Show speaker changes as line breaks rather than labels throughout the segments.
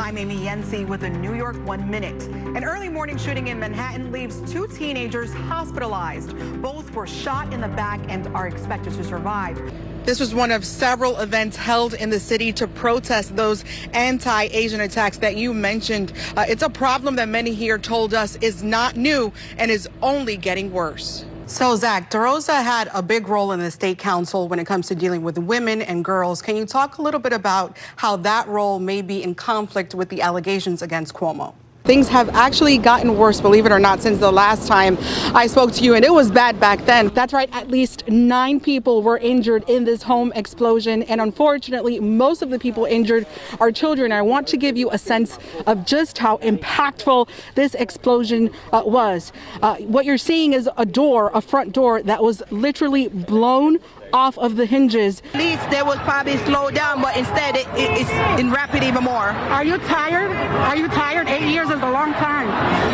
I'm Amy Yensi with a New York 1 Minute. An early morning shooting in Manhattan leaves 2 teenagers hospitalized. Both were shot in the back and are expected to survive. This was one of several events held in the city to protest those anti-Asian attacks that you mentioned. It's a problem that many here told us is not new and is only getting worse. So, Zach, DeRosa had a big role in the state council when it comes to dealing with women and girls. Can you talk a little bit about how that role may be in conflict with the allegations against Cuomo? Things have actually gotten worse, believe it or not, since the last time I spoke to you, and it was bad back then. That's right, at least 9 people were injured in this home explosion, and unfortunately, most of the people injured are children. I want to give you a sense of just how impactful this explosion was. What you're seeing is a front door that was literally blown off of the hinges.
At least they would probably slow down, but instead it's in rapid even more.
Are you tired? Are you tired? 8 years is a long time.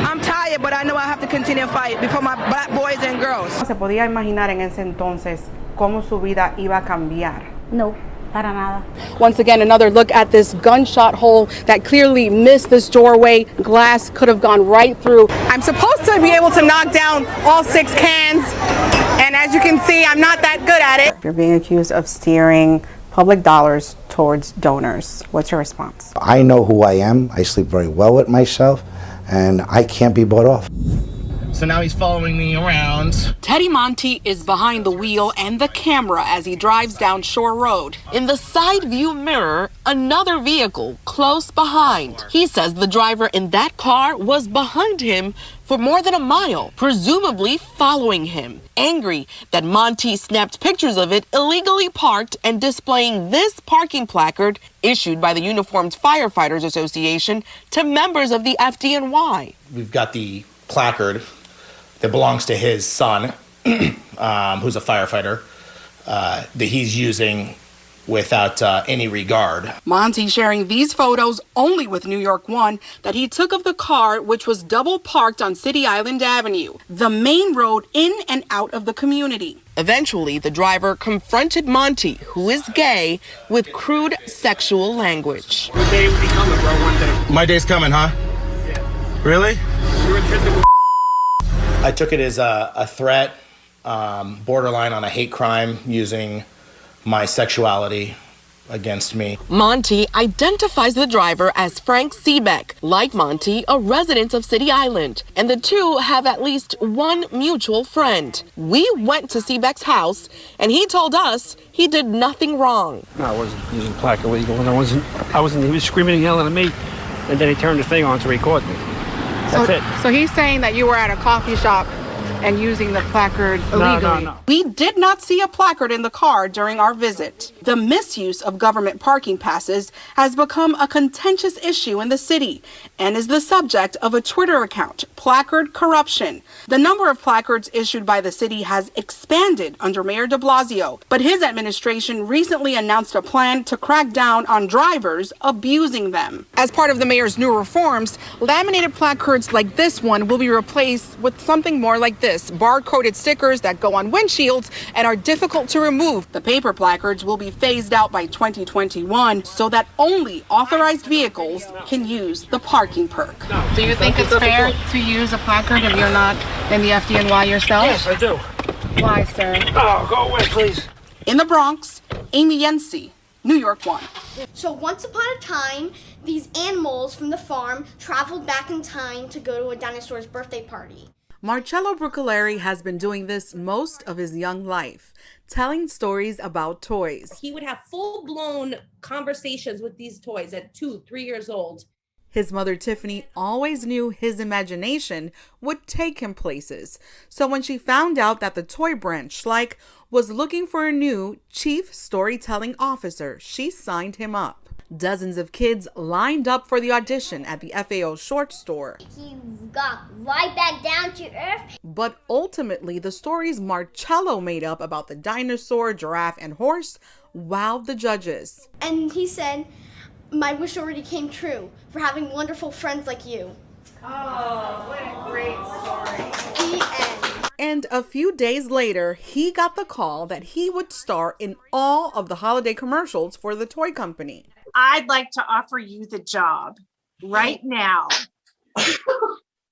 I'm tired, but I know I have to continue to fight before my black boys and girls.
¿Se podía imaginar en ese entonces cómo su vida iba a cambiar?
No, para nada.
Once again, another look at this gunshot hole that clearly missed this doorway. Glass could have gone right through. I'm supposed to be able to knock down all 6 cans, and as you can see, I'm not that good at it. You're being accused of steering public dollars towards donors. What's your response?
I know who I am. I sleep very well with myself, and I can't be bought off.
So now he's following me around.
Teddy Monty is behind the wheel and the camera as he drives down Shore Road.
In the side view mirror, another vehicle close behind. He says the driver in that car was behind him for more than a mile, presumably following him. Angry that Monty snapped pictures of it illegally parked and displaying this parking placard issued by the Uniformed Firefighters Association to members of the FDNY.
We've got the placard that belongs to his son, who's a firefighter, that he's using without any regard.
Monty sharing these photos only with New York One that he took of the car, which was double parked on City Island Avenue, the main road in and out of the community.
Eventually, the driver confronted Monty, who is gay, with crude sexual language.
Your day will be coming, bro, one day. My day's coming, huh? Yeah. Really? I took it as a threat, borderline on a hate crime, using my sexuality against me.
Monty identifies the driver as Frank Seebeck, like Monty, a resident of City Island, and the two have at least one mutual friend. We went to Seebeck's house, and he told us he did nothing wrong.
No, I wasn't using plaque illegal, and I wasn't, he was screaming and yelling at me, and then he turned the thing on to record me. That's it.
So he's saying that you were at a coffee shop and using the placard illegally.
No.
We did not see a placard in the car during our visit. The misuse of government parking passes has become a contentious issue in the city and is the subject of a Twitter account, Placard Corruption. The number of placards issued by the city has expanded under Mayor de Blasio, but his administration recently announced a plan to crack down on drivers abusing them. As part of the mayor's new reforms, laminated placards like this one will be replaced with something more like this. Barcoded stickers that go on windshields and are difficult to remove. The paper placards will be phased out by 2021 so that only authorized vehicles can use the parking perk. Do you think it's fair to use a placard if you're not in the FDNY yourself?
Yes, I do.
Why, sir?
Oh, go away, please.
In the Bronx, Amy Yensi, New York One.
So once upon a time, these animals from the farm traveled back in time to go to a dinosaur's birthday party.
Marcello Bruccoleri has been doing this most of his young life, telling stories about toys.
He would have full-blown conversations with these toys at 2, 3 years old.
His mother, Tiffany, always knew his imagination would take him places. So when she found out that the toy brand Schleich was looking for a new chief storytelling officer, she signed him up. Dozens of kids lined up for the audition at the FAO short store.
He got right back down to earth.
But ultimately, the stories Marcello made up about the dinosaur, giraffe, and horse wowed the judges.
And he said, "My wish already came true for having wonderful friends like you."
Oh, what a great story.
The end.
And a few days later, he got the call that he would star in all of the holiday commercials for the toy company.
I'd like to offer you the job. right now.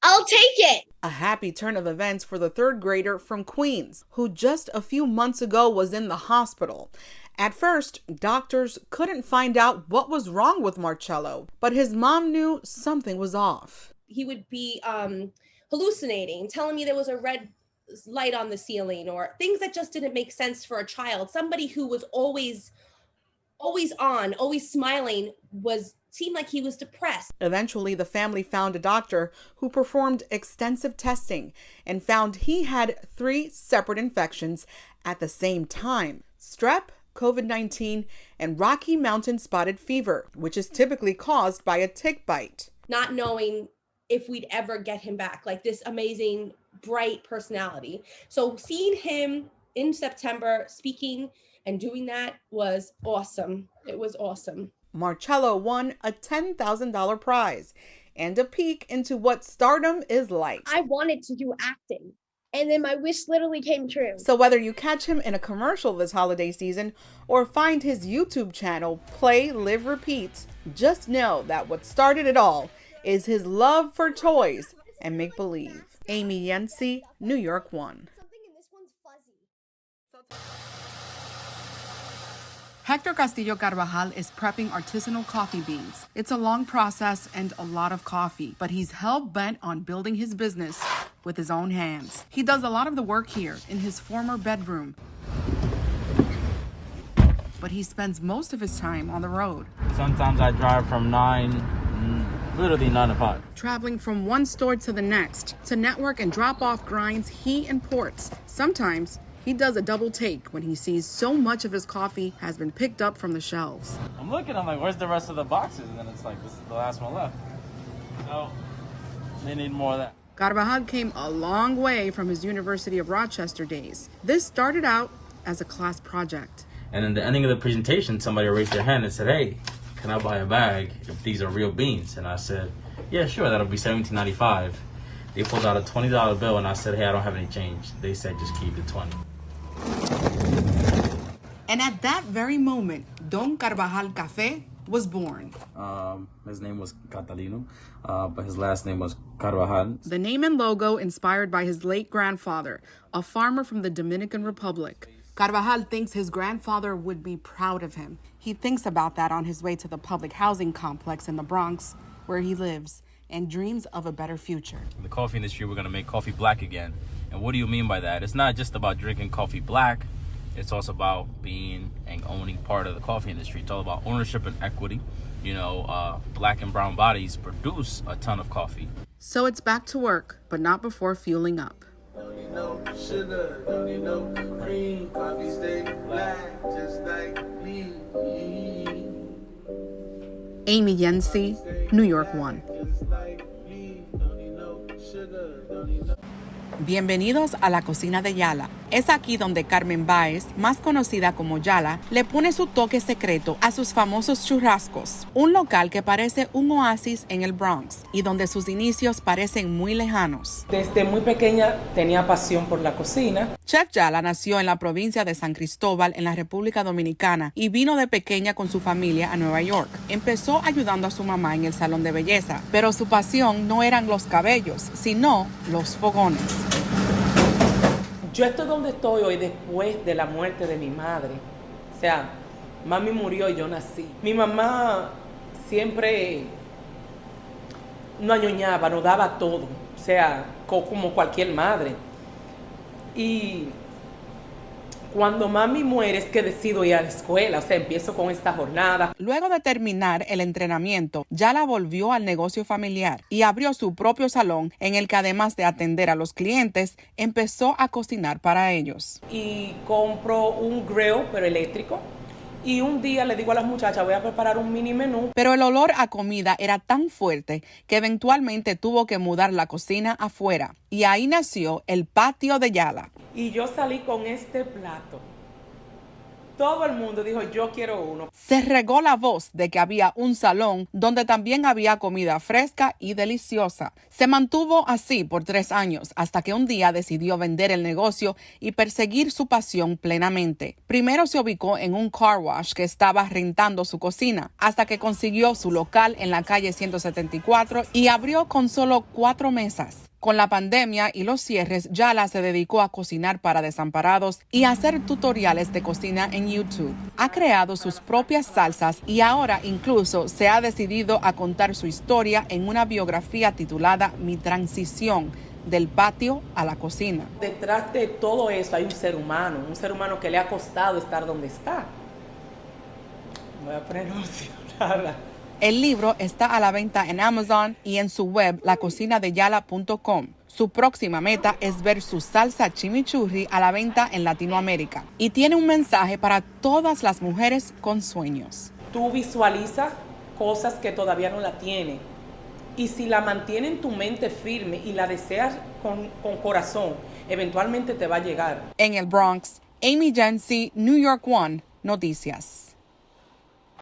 I'll take it.
A happy turn of events for the third grader from Queens, who just a few months ago was in the hospital. At first, doctors couldn't find out what was wrong with Marcello, but his mom knew something was off.
He would be hallucinating, telling me there was a red light on the ceiling, or things that just didn't make sense for a child. Somebody who was always on, always smiling, seemed like he was depressed.
Eventually, the family found a doctor who performed extensive testing and found he had 3 separate infections at the same time: strep, COVID-19, and Rocky Mountain spotted fever, which is typically caused by a tick bite.
Not knowing if we'd ever get him back, like this amazing, bright personality. So seeing him in September speaking and doing that was awesome. It was awesome.
Marcello won a $10,000 prize and a peek into what stardom is like.
I wanted to do acting, and then my wish literally came true.
So whether you catch him in a commercial this holiday season or find his YouTube channel Play, Live, Repeat, just know that what started it all is his love for toys and make-believe. Amy Yensi, New York 1.
Something in this one's fuzzy.
Hector Castillo Carvajal is prepping artisanal coffee beans. It's a long process and a lot of coffee, but he's hell-bent on building his business with his own hands. He does a lot of the work here in his former bedroom, but he spends most of his time on the road.
Sometimes I drive from 9 to 5.
Traveling from one store to the next to network and drop off grinds he imports. Sometimes he does a double take when he sees so much of his coffee has been picked up from the shelves.
I'm like, where's the rest of the boxes? And then it's like, this is the last one left. So they need more of that.
Carvajal came a long way from his University of Rochester days. This started out as a class project.
And in the ending of the presentation, somebody raised their hand and said, hey, can I buy a bag if these are real beans? And I said, yeah, sure, that'll be $17.95. They pulled out a $20 bill and I said, hey, I don't have any change. They said, just keep the 20.
And at that very moment, Don Carvajal Café was born.
His name was Catalino, but his last name was Carvajal.
The name and logo inspired by his late grandfather, a farmer from the Dominican Republic. Carvajal thinks his grandfather would be proud of him. He thinks about that on his way to the public housing complex in the Bronx, where he lives, and dreams of a better future.
In the coffee industry, we're going to make coffee black again. And what do you mean by that? It's not just about drinking coffee black. It's also about being and owning part of the coffee industry. It's all about ownership and equity. You know, black and brown bodies produce a ton of coffee.
So it's back to work, but not before fueling up.
Don't need no sugar, don't need no cream. Coffee stay black, just like me.
Amy Yensi, New York 1. Bienvenidos a la cocina de Yala. Es aquí donde Carmen Báez, más conocida como Yala, le pone su toque secreto a sus famosos churrascos, un local que parece un oasis en el Bronx y donde sus inicios parecen muy lejanos.
Desde muy pequeña tenía pasión por la cocina.
Chef Yala nació en la provincia de San Cristóbal, en la República Dominicana, y vino de pequeña con su familia a Nueva York. Empezó ayudando a su mamá en el salón de belleza, pero su pasión no eran los cabellos, sino los fogones.
Yo estoy donde estoy hoy después de la muerte de mi madre. O sea, mami murió y yo nací. Mi mamá siempre no añoñaba, nos daba todo. O sea, como cualquier madre. Y cuando mami muere es que decido ir a la escuela, o sea, empiezo con esta jornada.
Luego de terminar el entrenamiento, Yala volvió al negocio familiar y abrió su propio salón en el que, además de atender a los clientes, empezó a cocinar para ellos.
Y compro un grill, pero eléctrico. Y un día le digo a las muchachas, voy a preparar un mini menú.
Pero el olor a comida era tan fuerte que eventualmente tuvo que mudar la cocina afuera. Y ahí nació el patio de Yala.
Y yo salí con este plato. Todo el mundo dijo, yo quiero uno.
Se regó la voz de que había un salón donde también había comida fresca y deliciosa. Se mantuvo así por 3 años hasta que un día decidió vender el negocio y perseguir su pasión plenamente. Primero se ubicó en un car wash que estaba rentando su cocina hasta que consiguió su local en la calle 174 y abrió con solo 4 mesas. Con la pandemia y los cierres, Yala se dedicó a cocinar para desamparados y a hacer tutoriales de cocina en YouTube. Ha creado sus propias salsas y ahora incluso se ha decidido a contar su historia en una biografía titulada Mi transición del patio a la cocina.
Detrás de todo eso hay un ser humano que le ha costado estar donde está. Voy a pronunciarla.
El libro está a la venta en Amazon y en su web lacocinadeyala.com. Su próxima meta es ver su salsa chimichurri a la venta en Latinoamérica. Y tiene un mensaje para todas las mujeres con sueños.
Tú visualiza cosas que todavía no la tienen. Y si la mantienes en tu mente firme y la deseas con corazón, eventualmente te va a llegar.
En el Bronx, Amy Yensi, New York One, Noticias.